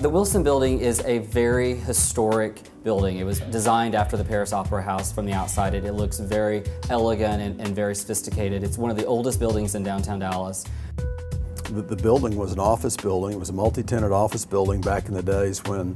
The Wilson building is a very historic building. It was designed after the Paris Opera House from the outside. It looks very elegant and very sophisticated. It's one of the oldest buildings in downtown Dallas. The building was an office building. It was a multi-tenant office building back in the days when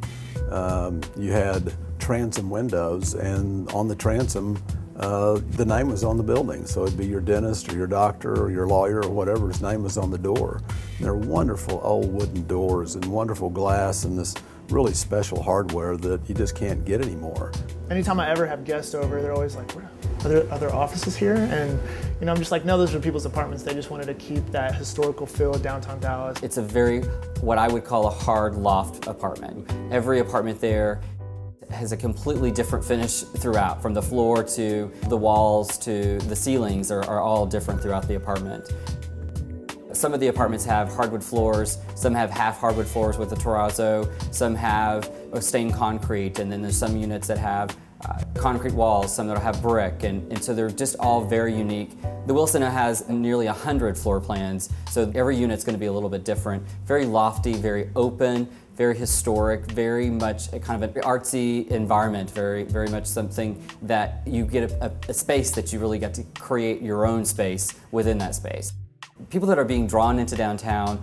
you had transom windows, and on the transom the name was on the building. So it'd be your dentist or your doctor or your lawyer or whatever, his name was on the door. And they're wonderful old wooden doors and wonderful glass and this really special hardware that you just can't get anymore. Anytime I ever have guests over, they're always like, are there other offices here? And I'm just like, no, those are people's apartments. They just wanted to keep that historical feel of downtown Dallas. It's a very, what I would call a hard loft apartment. Every apartment there has a completely different finish throughout, from the floor to the walls to the ceilings are all different throughout the apartment. Some of the apartments have hardwood floors, some have half hardwood floors with a terrazzo, some have stained concrete, and then there's some units that have concrete walls, some that have brick, and so they're just all very unique. The Wilson has nearly 100 floor plans, so every unit's going to be a little bit different. Very lofty, very open, very historic, very much a kind of an artsy environment, very much something that you get a space that you really get to create your own space within that space. People that are being drawn into downtown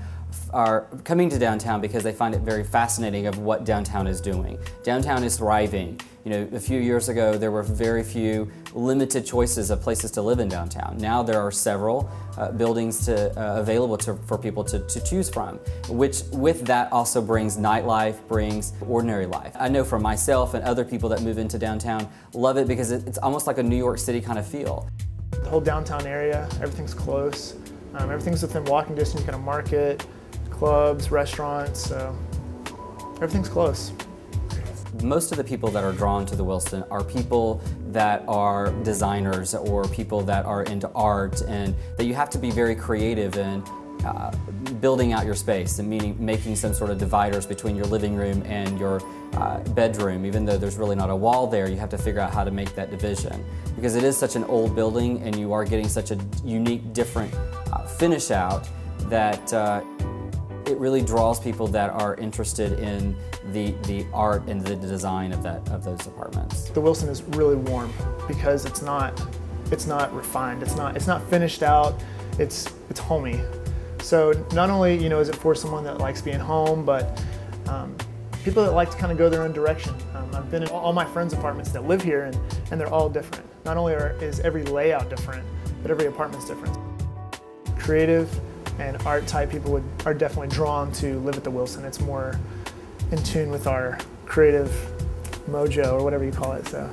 are coming to downtown because they find it very fascinating of what downtown is doing. Downtown is thriving. A few years ago there were very few limited choices of places to live in downtown. Now there are several buildings available for people to choose from, which with that also brings nightlife, brings ordinary life. I know for myself and other people that move into downtown love it because it's almost like a New York City kind of feel. The whole downtown area, everything's close. Everything's within walking distance. You can market, clubs, restaurants, so everything's close. Most of the people that are drawn to the Wilson are people that are designers or people that are into art, and that you have to be very creative in building out your space, and meaning making some sort of dividers between your living room and your bedroom. Even though there's really not a wall there, you have to figure out how to make that division. Because it is such an old building and you are getting such a unique, different finish out that it really draws people that are interested in the art and the design of those apartments. The Wilson is really warm because it's not refined. It's not finished out. It's homey. So not only is it for someone that likes being home, but people that like to kind of go their own direction. I've been in all my friends' apartments that live here, and they're all different. Not only is every layout different, but every apartment's different. Creative and art type people are definitely drawn to live at the Wilson. It's more in tune with our creative mojo, or whatever you call it. So